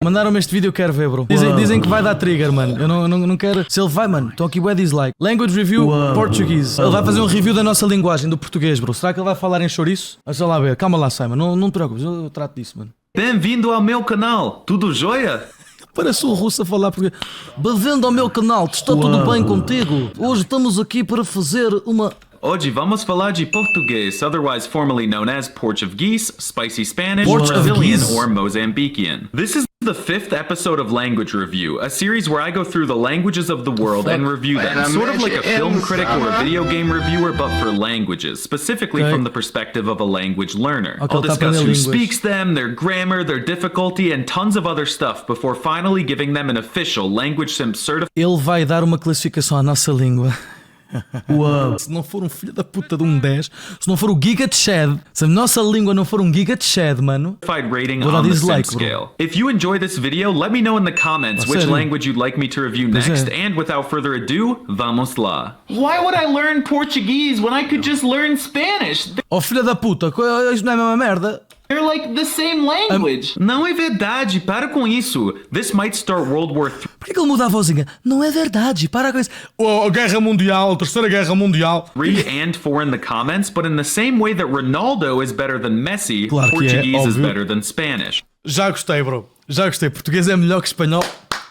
Mandaram-me este vídeo, eu quero ver, bro. Dizem que vai dar trigger, mano. Eu não quero. Se ele vai, mano, estão aqui bué dislike. Language Review Portuguese. Ele vai fazer um review da nossa linguagem, do português, bro. Será que ele vai falar em chouriço? Deixa lá ver. Calma lá, Simon. Não te preocupes, eu trato disso, mano. Bem-vindo ao meu canal. Tudo jóia? Parece o russo a falar porque... Bem-vindo ao meu canal. Está tudo bem contigo? Hoje estamos aqui para fazer uma... Hoje vamos falar de português, otherwise formerly known as Portuguese, Spicy Spanish, Portuguese. Brazilian, or Mozambican. This is the 5th episode of Language Review, a series where I go through the languages of the world and review them, sort of like a film critic or a video game reviewer, but for languages, specifically from the perspective of a language learner. I'll discuss who speaks them, their grammar, their difficulty, and tons of other stuff before finally giving them an official Language Sim certificate. Ele vai dar uma classificação à nossa língua. Uau. Se não for um filho da puta de um 10, se não for o Giga de Shed, se a nossa língua não for um Giga de Shed, mano, rating on the Sim scale. If you enjoy this video, let me know in the comments which language you'd like me to review next, and without further ado, vamos lá. Why would I learn Portuguese when I could just learn Spanish? Oh filha da puta, isto não é a mesma merda. They're like the same language. Não é verdade, para com isso. This might start World War III. Por que ele muda a vozinha? Não é verdade, para com isso. Oh, Guerra Mundial, Terceira Guerra Mundial. 3 and 4 in the comments, but in the same way that Ronaldo is better than Messi, claro Portuguese is better than Spanish. Já gostei, bro. Já gostei. Português é melhor que espanhol.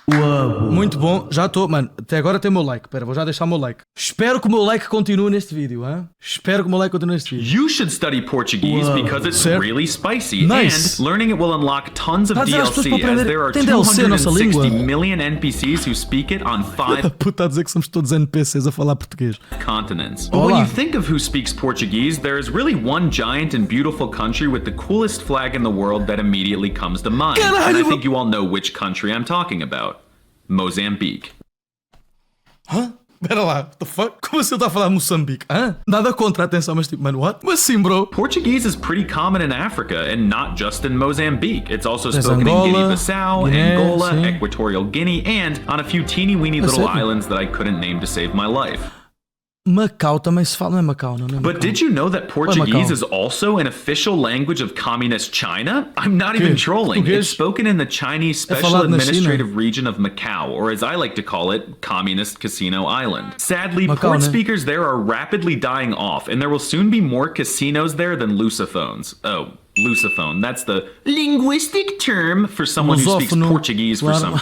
Uau. Muito bom, já estou, mano. Até agora tem o meu like. Pera, vou já deixar o meu like. Espero que o meu like continue neste vídeo, hein? Espero que o meu like continue neste vídeo. You should study Portuguese because it's really spicy, and learning it will unlock tons of DLC, as there are 260 million NPCs who speak it on 5 puta a dizer que somos todos NPCs a falar português. Continents. But when you think of who speaks Portuguese, there is really one giant and beautiful country with the coolest flag in the world that immediately comes to mind. And I think you all know which country I'm talking about. Mozambique. Hã? Pera lá, what the fuck? Como assim ele está a falar Moçambique? Hã? Nada contra, atenção, mas tipo, mano, what? Mas sim, bro. Portuguese is pretty common in Africa, and not just in Mozambique. It's also spoken in Guinea-Bissau, Angola, Equatorial Guinea, and on a few teeny-weeny little islands that I couldn't name to save my life. Macau também se fala, não é Macau, não é Macau. But did you know that Portuguese is also an official language of communist China? I'm not even trolling. It's spoken in the Chinese Special Administrative Region of Macau, or as I like to call it, Communist Casino Island. Sadly, port speakers there are rapidly dying off, and there will soon be more casinos there than lusophones. Oh, lusophone. That's the linguistic term for someone who speaks Portuguese for some...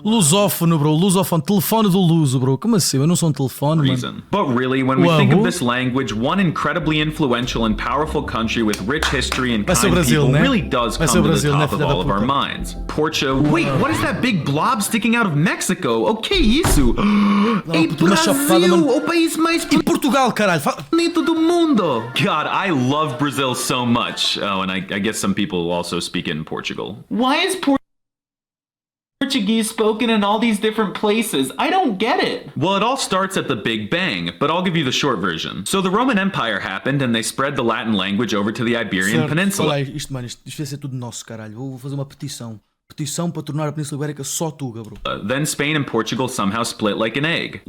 Lusófono, bro. Lusófono. Telefone do luso, bro. Como assim? Eu não sou telefone, mano. But really, when we think of this language, one incredibly influential and powerful country with rich history and kind people really does come to the top of all of our minds. Wait, what is that big blob sticking out of Mexico? Okay, isso. Ei, Brasil, o país mais Portugal, caralho. bonito do mundo. God, I love Brazil so much. Oh, and I guess some people also speak it in Portugal. Why is Portuguese spoken in all these different places? I don't get it. Well, it all starts at the Big Bang, but I'll give you the short version. So the Roman Empire happened and they spread the Latin language over to the Iberian Peninsula. Isto, mano, isto vai ser tudo nosso, caralho. Vou fazer uma petição. Petição para tornar a Península Ibérica só tuga, bro. Then Spain and Portugal somehow split like an egg.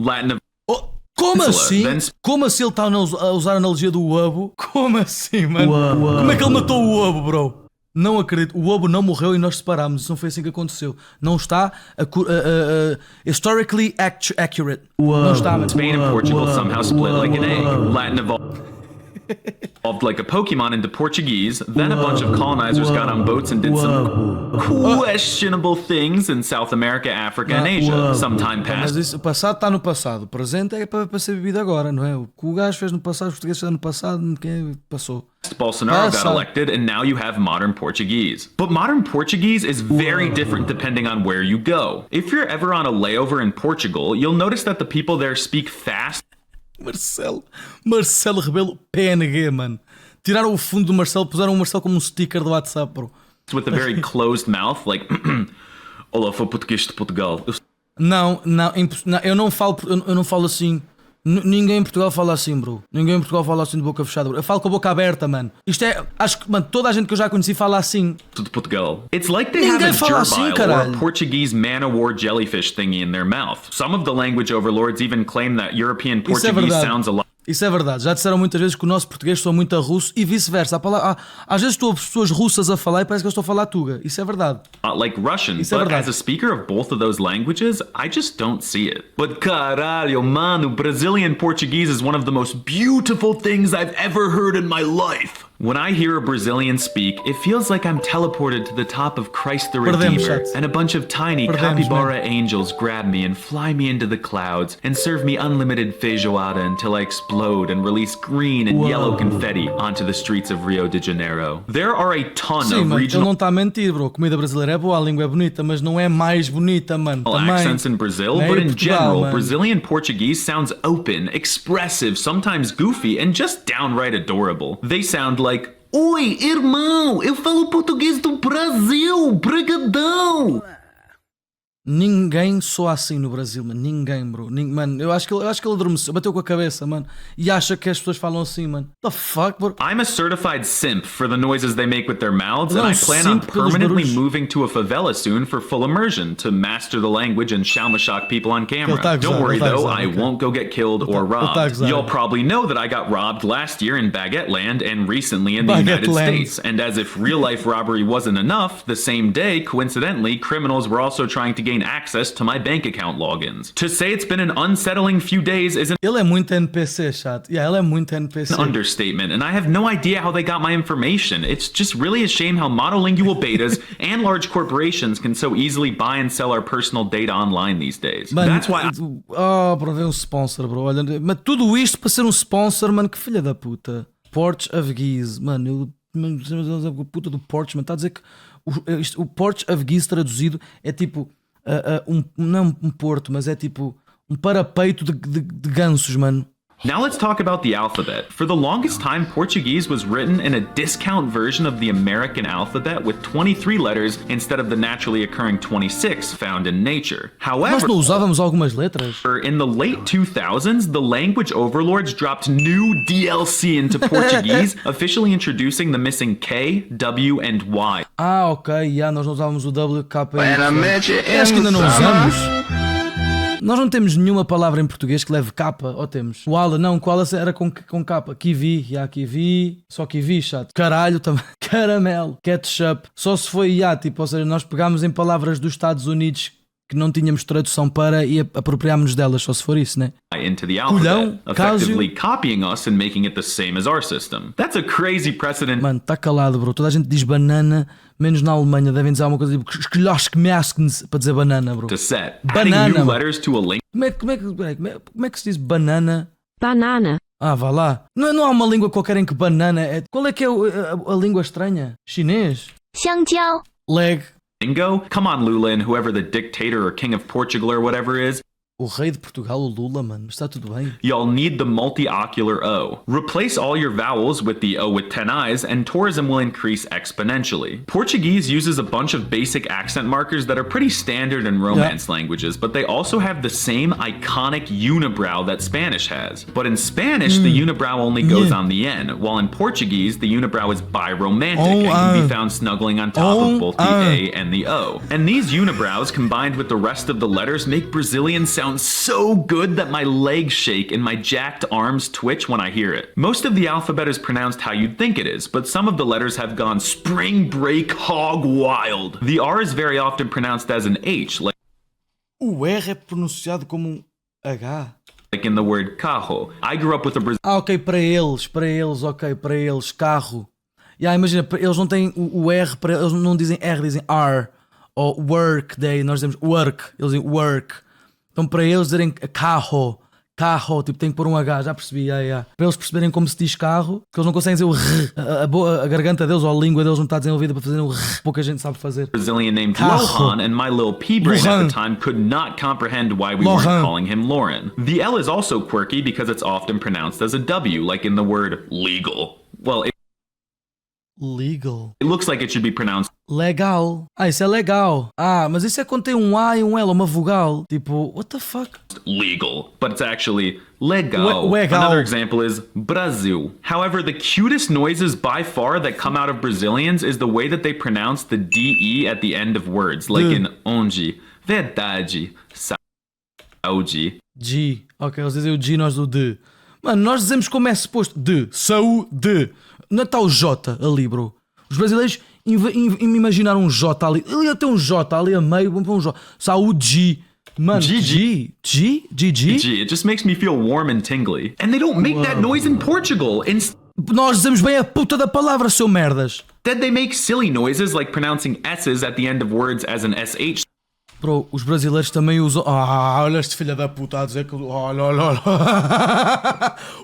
Como assim? Como assim ele está a usar a analogia do ovo? Como assim, mano? Como é que ele matou o ovo, bro? Não acredito. O ovo não morreu e nós separámos. Isso não foi assim que aconteceu. Não está historically accurate. Não está, mano. Spain and Portugal somehow split like an egg. Latin evolved like a Pokemon into Portuguese. Then a bunch of colonizers got on boats and did some questionable things in South America, Africa, and Asia. Some time passed. Mas isso, o passado está no passado. O presente é para ser vivido agora, não é? O que o gajo fez no passado, os portugueses fizeram no passado, quem passou. Bolsonaro got elected, and now you have modern Portuguese. But modern Portuguese is very different depending on where you go. If you're ever on a layover in Portugal, you'll notice that the people there speak fast. Marcelo Rebelo PNG, mano. Tiraram o fundo do Marcelo, puseram o Marcelo como um sticker do WhatsApp, bro. With a very closed mouth, like, olá, foi português de Portugal. Não, eu não falo assim. Ninguém em Portugal fala assim, bro. Ninguém em Portugal fala assim de boca fechada, bro. Eu falo com a boca aberta, mano. Isto é... Acho que, mano, toda a gente que eu já conheci fala assim. De Portugal. It's like they have a gerbile or a Portuguese man-o-war jellyfish thingy in their mouth. Some of the language overlords even claim that European Portuguese sounds a lot... Isso é verdade. Já disseram muitas vezes que o nosso português soa muito a russo e vice-versa. Às vezes estou a pessoas russas a falar e parece que eu estou a falar tuga. Isso é verdade. Like Russian, but as a speaker of both of those languages, I just don't see it. But caralho, mano, Brazilian Portuguese is one of the most beautiful things I've ever heard in my life. When I hear a Brazilian speak, it feels like I'm teleported to the top of Christ the Redeemer, and a bunch of tiny capybara angels grab me and fly me into the clouds and serve me unlimited feijoada until I explode and release green and yellow confetti onto the streets of Rio de Janeiro. There are a ton of regional... Ele não está a mentir, bro. Comida brasileira é boa, a língua é bonita, mas não é mais bonita, mano. accents in Brazil, but in general, Brazilian Portuguese sounds open, expressive, sometimes goofy, and just downright adorable. They sound like, oi, irmão, eu falo português do Brasil, brigadão. Ninguém soa assim no Brasil, mano. Ninguém, bro. Mano, eu acho que ele adormeceu, bateu com a cabeça, mano. E acha que as pessoas falam assim, mano. What the fuck, bro? I'm a certified simp for the noises they make with their mouths, and I plan on permanently moving to a favela soon for full immersion to master the language and shock people on camera. Don't worry though, I won't go get killed or robbed. You'll probably know that I got robbed last year in Baguette Land and recently in the United States. And as if real life robbery wasn't enough, the same day, coincidentally, criminals were also trying to gain access to my bank account logins. To say it's been an unsettling few days isn't... Ele é muito NPC, chat. Yeah, ele é muito NPC. An understatement, and I have no idea how they got my information. It's just really a shame how monolingual betas and large corporations can so easily buy and sell our personal data online these days. Mano, that's why... bro, veio um sponsor, bro. Olha, mas tudo isto para ser um sponsor, mano, que filha da puta. Porch of Geese, mano, a puta do Porch, mano, está a dizer que o Porch of Geese traduzido é tipo... não um porto, mas é tipo um parapeito de gansos, mano. Now let's talk about the alphabet. For the longest time, Portuguese was written in a discount version of the American alphabet with 23 letters instead of the naturally occurring 26 found in nature. However, nós não usávamos algumas letras. In the late 2000s, the language overlords dropped new DLC into Portuguese, officially introducing the missing K, W, and Y. Ok, nós não usávamos o W, K e Y. Acho que ainda não usamos. Nós não temos nenhuma palavra em português que leve capa, ou temos? Koala, não, koala era com capa. Kiwi, kiwi, só kiwi, chato. Caralho, também. Caramelo, ketchup. Só se foi, tipo, ou seja, nós pegámos em palavras dos Estados Unidos que não tínhamos tradução para e apropriámos-nos delas, só se for isso, né? Into the alphabet, effectively copying us and making it the same as our system. That's a crazy precedent. Mano, tá calado, bro. Toda a gente diz banana, menos na Alemanha. Devem dizer alguma coisa tipo para dizer banana, bro. To set. Banana. New letters to a link. Como é que se diz banana? Banana. Vá lá. Não há uma língua qualquer em que banana é... Qual é que é a língua estranha? Chinês? 香蕉. Leg. Bingo? Come on, Lula, and whoever the dictator or king of Portugal or whatever is. O rei de Portugal, o Lula, mano. Está tudo bem. Y'all need the multi-ocular O. Replace all your vowels with the O with 10 eyes, and tourism will increase exponentially. Portuguese uses a bunch of basic accent markers that are pretty standard in Romance languages, but they also have the same iconic unibrow that Spanish has. But in Spanish, the unibrow only goes on the N, while in Portuguese, the unibrow is biromantic and can be found snuggling on top of both the A and the O. And these unibrows, combined with the rest of the letters, make Brazilian sound so good that my legs shake and my jacked arms twitch when I hear it. Most of the alphabet is pronounced how you'd think it is, but some of the letters have gone spring break hog wild. The R is very often pronounced as an H, like o R é pronunciado como H. Like in the word carro. I grew up with a Brazilian... ok, para eles, carro. Imagina, eles não têm o R, eles não dizem R, dizem R. Ou work day, nós dizemos work, eles dizem work. Então para eles dizerem carro, tipo tem que pôr um H, já percebi, Para eles perceberem como se diz carro, que eles não conseguem dizer o R, a garganta deles ou a língua deles não está desenvolvida para fazer o R, pouca gente sabe fazer. Brazilian named Lohan, and my little pea brain at the time could not comprehend why we weren't calling him Lauren. The L is also quirky because it's often pronounced as a W, like in the word legal. Well, legal. It looks like it should be pronounced legal. Isso é legal. Mas isso é quando tem um A e um L, uma vogal. Tipo, what the fuck? Legal, but it's actually legal. Another example is Brasil. However, the cutest noises by far that come out of Brazilians is the way that they pronounce the DE at the end of words, like in onde, verdade, saúde. G. Ok, eles dizem o G, nós do D. Mano, nós dizemos como é suposto. De, saúde. Não está o J ali, bro. Os brasileiros imaginaram um J ali. Ele ia ter um J ali a meio. Vamos para um J. Saúde. Mano, G. It just makes me feel warm and tingly. And they don't make that noise in Portugal. Nós dizemos bem a puta da palavra, seu merdas. Instead they make silly noises like pronouncing S's at the end of words as an SH. Bro, os brasileiros também usam... olha este filho da puta a dizer que... Olha.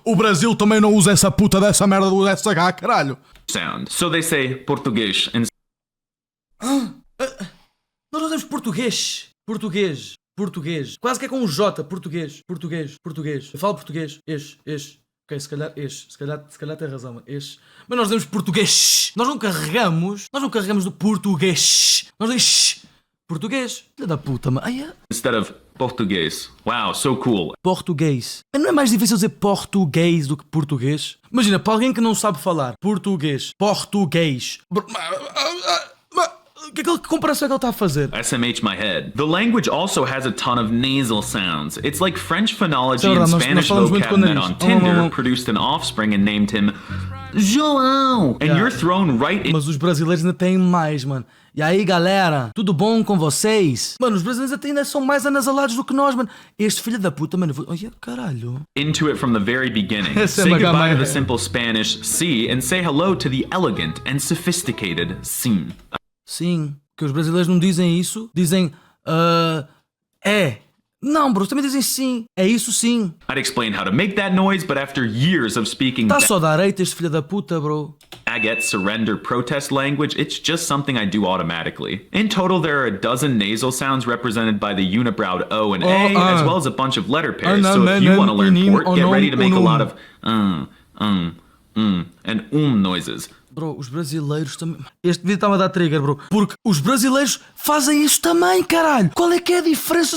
O Brasil também não usa essa puta dessa merda do SH, caralho. Sound. So they say português. Nós usamos português. Quase que é com um J. Português. Eu falo português. Ok, se calhar tem razão. Mas nós dizemos português. Nós não carregamos do português. Nós dizemos português. Filha da puta, mano. Instead of português. Wow, so cool. Português. Não é mais difícil dizer português do que português? Imagina, para alguém que não sabe falar português. Que comparação é que ele está a fazer? SMH my head. The language also has a ton of nasal sounds. It's like French phonology and Spanish vocab met on Tinder produced an offspring and named him João. And you're thrown right in... Mas os brasileiros ainda têm mais, mano. E aí, galera? Tudo bom com vocês? Mano, os brasileiros ainda são mais anasalados do que nós, mano. Este filho da puta, mano. Olha, caralho. Into it from the very beginning. Say goodbye to the simple Spanish si and say hello to the elegant and sophisticated sim. Sim, que os brasileiros não dizem isso, dizem é. Não, bro, também dizem sim. É isso sim. I'd explain how to make that noise, but after years of speaking tá só dar eita este filho da puta, bro. Baguette surrender protest language, it's just something I do automatically. In total, there are a dozen nasal sounds represented by the unibrowed O and A, as well as a bunch of letter pairs. So if you want to learn port, get ready to make a lot of and noises. Bro, os brasileiros também... Este vídeo está-me a dar trigger, bro. Porque os brasileiros fazem isso também, caralho. Qual é que é a diferença?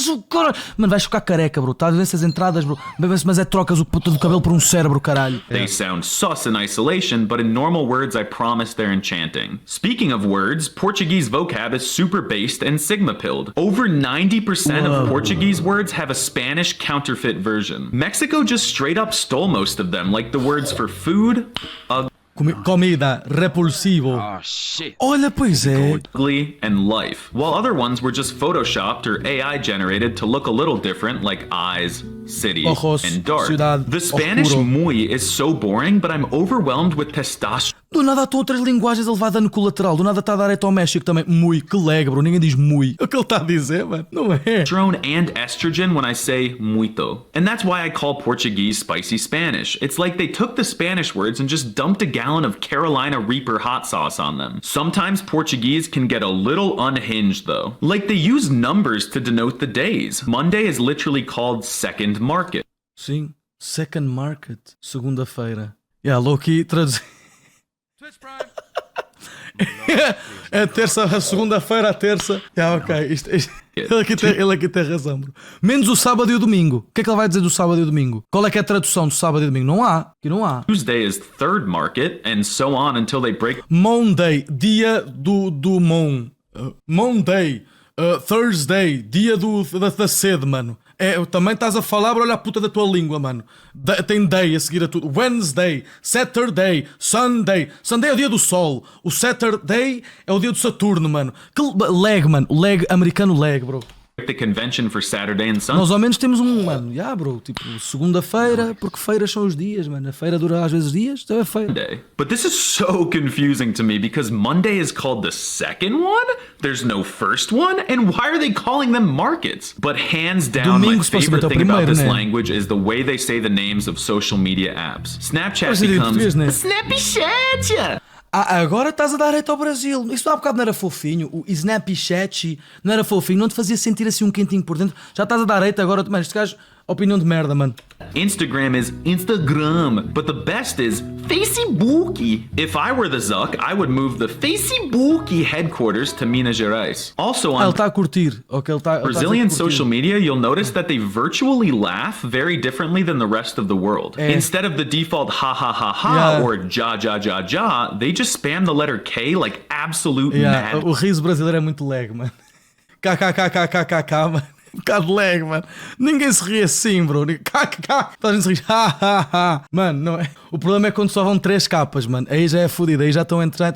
Mano, vais ficar careca, bro. Tá a ver essas entradas, bro. Mas é trocas o puto do cabelo por um cérebro, caralho. They sound sus in isolation, but in normal words I promise they're enchanting. Speaking of words, Portuguese vocab is super based and sigma-pilled. Over 90% of Portuguese words have a Spanish counterfeit version. Mexico just straight up stole most of them, like the words for food, comida, repulsivo. Oh, shit. Olha, pois é. Ugly and life, while other ones were just photoshopped or AI generated to look a little different, like eyes, city, Ojos, and dark. Ciudad, the Spanish oscuro. muy is so boring, but I'm overwhelmed with testosterone. Do nada estão outras linguagens a levar dano colateral. Do nada está a dar eto ao México também. Muy, que leg, bro. Ninguém diz muy. É o que ele está a dizer, mano. Não é? And estrogen when I say muito. And that's why I call Portuguese spicy Spanish. It's like they took the Spanish words and just dumped a gallon of Carolina Reaper hot sauce on them. Sometimes Portuguese can get a little unhinged though. Like they use numbers to denote the days. Monday is literally called second market. Sim. Second market. Segunda-feira. Yeah, low-key traduzir. É terça, a segunda-feira, a terça. Ok, ele aqui tem razão, bro. Menos o sábado e o domingo. O que é que ele vai dizer do sábado e o domingo? Qual é que é a tradução do sábado e domingo? Não há. Aqui não há. Tuesday is third market and so on until they break. Monday, dia do Mon. Monday, Thursday, dia da sede, mano. Também estás a falar, olha a puta da tua língua, mano. Tem day a seguir a tudo. Wednesday, Saturday, Sunday. Sunday é o dia do sol. O Saturday é o dia do Saturno, mano. Que leg, mano. O leg americano leg, bro. The convention for Saturday and Sunday. Nós ao menos temos mano, bro, tipo, segunda-feira, porque feiras são os dias, mano. A feira dura às vezes dias, então é feira. But this is so confusing to me because Monday is called the second one? There's no first one? And why are they calling them markets? But hands down, my favorite thing about this language is the way they say the names of social media apps. Snapchat becomes Snappy Chat. Agora estás a dar reto ao Brasil. Isso há bocado não era fofinho. O Snapchat não era fofinho. Não te fazia sentir assim um quentinho por dentro. Já estás a dar reto agora. Mano, este gajo, opinião de merda, mano. Instagram is Instagram, but the best is Facebook. If I were the Zuck, I would move the Facebook headquarters to Minas Gerais. Also on ele está a curtir. Brazilian social media, you'll notice that they virtually laugh very differently than the rest of the world. Instead of the default ha ha ha ha or ja ja ja ja, they just spam the letter K like absolute mad. O riso brasileiro é muito lag, mano. KKKKKK, mano. Um bocado de lag, mano. Ninguém se ri assim, bro. Toda a gente se ri. Mano, não é. O problema é quando só vão 3 capas, mano. Aí já é fodido. Aí já estão a entrar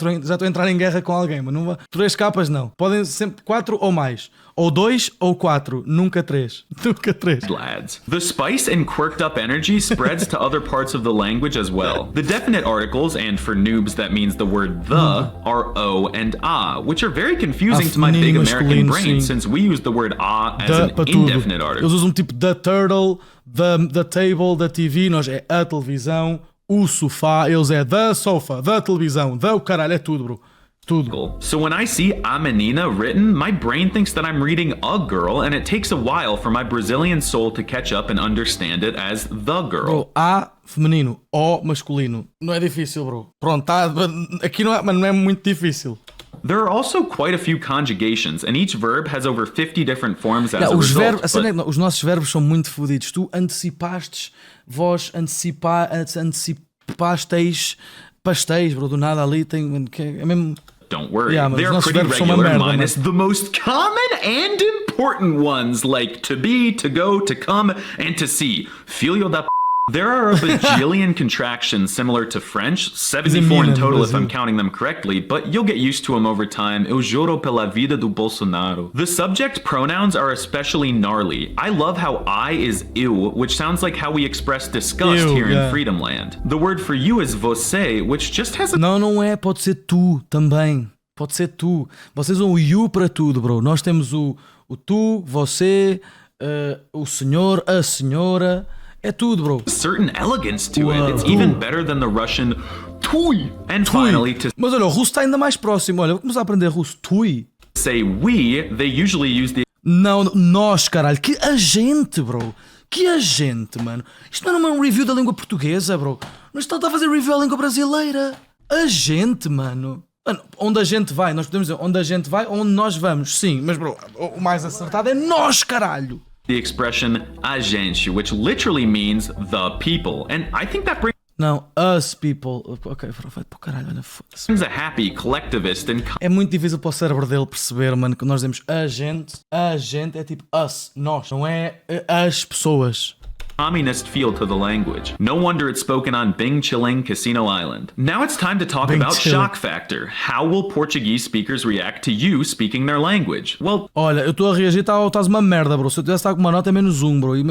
em guerra com alguém, mano. Não 3 capas não. Podem sempre 4 ou mais. Ou 2 ou 4. Nunca 3. Nunca 3. Lads. The spice and quirked up energy spreads to other parts of the language as well. The definite articles, and for noobs that means the word the, are o and a, which are very confusing to my big American brain since we use the word a as an indefinite article. Eles usam tipo the turtle, the table, the TV, nós é a televisão, o sofá, eles é the sofa, the televisão, the o caralho, é tudo, bro. Tudo. So when I see a menina written, my brain thinks that I'm reading a girl, and it takes a while for my Brazilian soul to catch up and understand it as the girl. Bro, a feminino, o masculino. Não é difícil, bro. Pronto, tá, aqui não é, mas não é muito difícil. There are also quite a few conjugations, and each verb has over 50 different forms as a result. Os nossos verbos são muito fodidos. Tu antecipastes, vós antecipasteis, pastéis, bro, do nada ali tem... É mesmo... Don't worry, they're pretty regular minus the most common and important ones like to be, to go, to come, and to see. Filho da p***. There are a bajillion contractions similar to French, 74 in total if I'm counting them correctly, but you'll get used to them over time. Eu juro pela vida do Bolsonaro. The subject pronouns are especially gnarly. I love how I is eu, which sounds like how we express disgust here in Freedom Land. The word for you is você, which just has a... Não é, pode ser tu também. Pode ser tu. Vocês usam o you para tudo, bro. Nós temos o tu, você, o senhor, a senhora... É tudo, bro. Certain elegance to it. It's even better than the Russian tui. And finally, to Mas olha, o russo está ainda mais próximo. Olha, vou começar a aprender russo. Tui. Say we, they usually use the... Não, nós, caralho. Que agente, bro. Que agente, mano. Isto não é um review da língua portuguesa, bro. Nós estamos a fazer review da língua brasileira. Agente, mano. Mano, onde a gente vai. Nós podemos dizer onde a gente vai, onde nós vamos. Sim, mas, bro, o mais acertado é nós, caralho. The expression a gente, which literally means the people, and I think that brings us people. Ok, vai para o caralho, olha, foda-se. A happy collectivist and é muito difícil para o cérebro dele perceber, mano, que nós dizemos a gente é tipo us, nós, não é as pessoas. Communist feel to the language. No wonder it's spoken on Bing Chilling Casino Island. Now it's time to talk about shock factor. How will Portuguese speakers react to you speaking their language? Well, olha, eu estou a reagir, estás uma merda, bro. Se eu tivesse estado com uma nota é -1, bro. E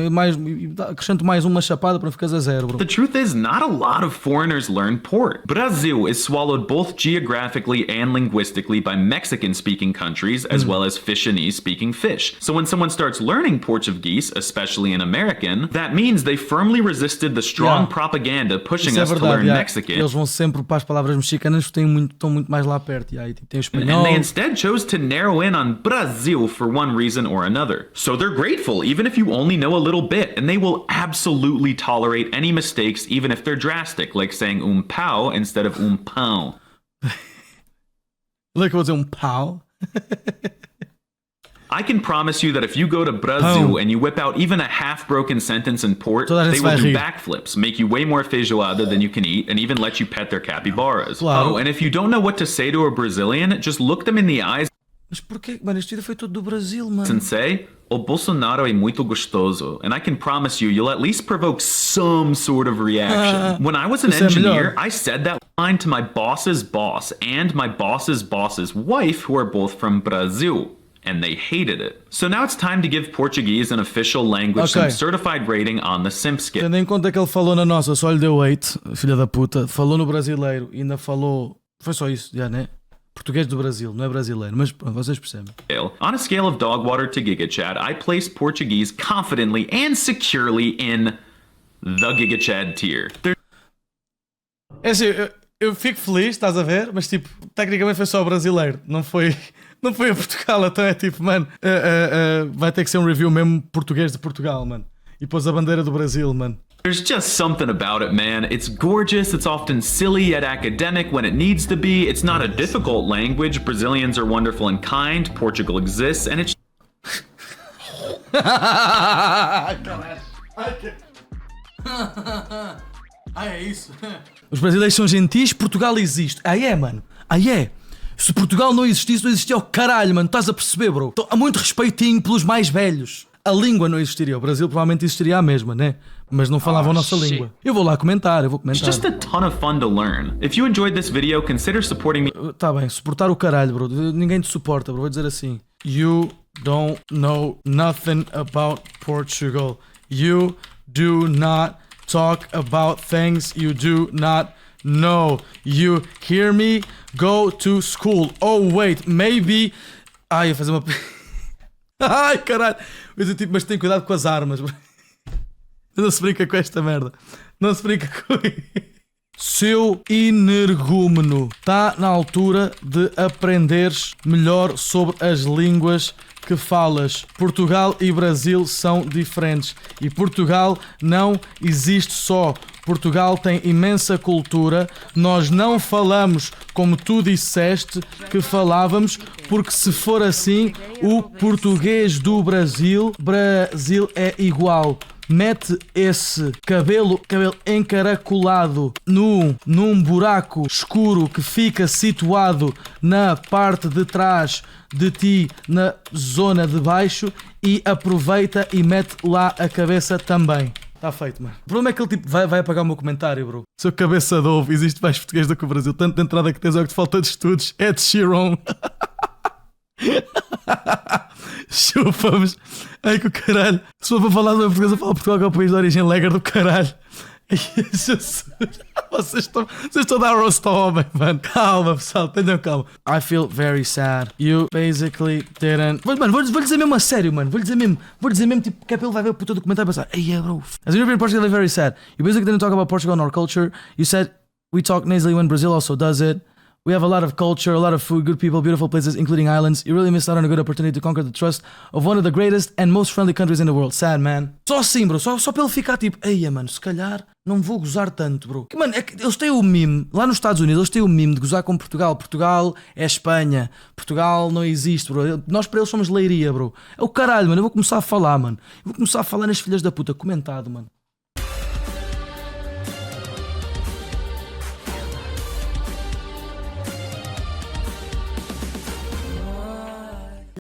acrescento mais uma chapada para ficares a 0, bro. The truth is, not a lot of foreigners learn Port. Brazil is swallowed both geographically and linguistically by Mexican-speaking countries, as well as Fishanese-speaking fish. So when someone starts learning Portuguese, especially in American, that means they firmly resisted the strong propaganda pushing us to learn Mexican. Eles vão sempre para as palavras mexicanas porque estão muito mais lá perto. E tem o espanhol. And they instead chose to narrow in on Brazil for one reason or another. So they're grateful even if you only know a little bit, and they will absolutely tolerate any mistakes even if they're drastic, like saying pau instead of pão. Like eu vou dizer pau. I can promise you that if you go to Brazil and you whip out even a half-broken sentence in Port, they will do backflips, make you way more feijoada than you can eat, and even let you pet their capybaras. Claro. Oh, and if you don't know what to say to a Brazilian, just look them in the eyes. Mas porquê? Mano, este vídeo foi todo do Brasil, mano. And say, o Bolsonaro é muito gostoso. And I can promise you, you'll at least provoke some sort of reaction. When I was an engineer, I said that line to my boss's boss and my boss's boss's wife, who are both from Brazil. And they hated it. So now it's time to give Portuguese an official language some certified rating on the Simp Skip. Tendo em conta que ele falou na nossa, só lhe deu 8, filha da puta. Falou no brasileiro e ainda falou... Foi só isso, já, né? Português do Brasil, não é brasileiro, mas pronto, vocês percebem. On a scale of dog water to GigaChad, I place Portuguese confidently and securely in the GigaChad tier. É assim, eu fico feliz, estás a ver? Mas tipo, tecnicamente foi só o brasileiro, não foi a Portugal, então é tipo, mano, vai ter que ser um review mesmo português de Portugal, mano. E pôs a bandeira do Brasil, mano. There's just something about it, man. It's gorgeous, it's often silly yet academic when it needs to be. It's not a difficult language. Brazilians are wonderful and kind. Portugal exists, and it's... É isso. Os brasileiros são gentis, Portugal existe. É, mano. É. Se Portugal não existisse, não existia o caralho, mano. Estás a perceber, bro? Há muito respeitinho pelos mais velhos. A língua não existiria. O Brasil provavelmente existiria a mesma, né? Mas não falavam a nossa língua. Eu vou lá comentar, eu vou comentar. It's just a ton of fun to learn. If you enjoyed this video, consider supporting me. Tá bem, suportar o caralho, bro. Ninguém te suporta, bro. Vou dizer assim. You don't know nothing about Portugal. You do not talk about things you do not know. You hear me? Go to school. Oh, wait, maybe... Ai, ia fazer uma... Ai, caralho. Mas tem cuidado com as armas, bro. Não se brinca com esta merda. Não se brinca com isso. Seu energúmeno, está na altura de aprenderes melhor sobre as línguas que falas. Portugal e Brasil são diferentes. E Portugal não existe só. Portugal tem imensa cultura. Nós não falamos como tu disseste que falávamos, porque se for assim, o português do Brasil é igual. Mete esse cabelo encaracolado num buraco escuro que fica situado na parte de trás de ti, na zona de baixo, e aproveita e mete lá a cabeça também. Está feito, mano. O problema é que ele tipo, vai apagar o meu comentário, bro. Seu cabeça de ovo, existe mais português do que o Brasil. Tanto de entrada que tens é o que te falta de estudos. É de Sheeran. Chupa-nos. Ai que o caralho. Se for para falar de uma portuguesa, fala Portugal, que é o país de origem legar do caralho. Ai, Jesus. Vocês estão a dar roast ao homem, mano. Calma, pessoal, tenham calma. I feel very sad. You basically didn't... Mano, vou dizer mesmo a sério, mano. Vou dizer mesmo, tipo, que é para ele vai ver o puto documentário e pensar, hey, yeah, bro. As a European Portugal is very sad. You basically didn't talk about Portugal and our culture. You said we talk nasally when Brazil also does it. We have a lot of culture, a lot of food, good people, beautiful places, including islands. You really missed out on a good opportunity to conquer the trust of one of the greatest and most friendly countries in the world. Sad, man. Só assim, bro. Só para ele ficar tipo, eia, mano, se calhar não vou gozar tanto, bro. Que, mano, é que eles têm o meme, lá nos Estados Unidos, eles têm o meme de gozar com Portugal. Portugal é Espanha. Portugal não existe, bro. Nós para eles somos leiria, bro. É o caralho, mano. Eu vou começar a falar, mano. Eu vou começar a falar nas filhas da puta. Comentado, mano.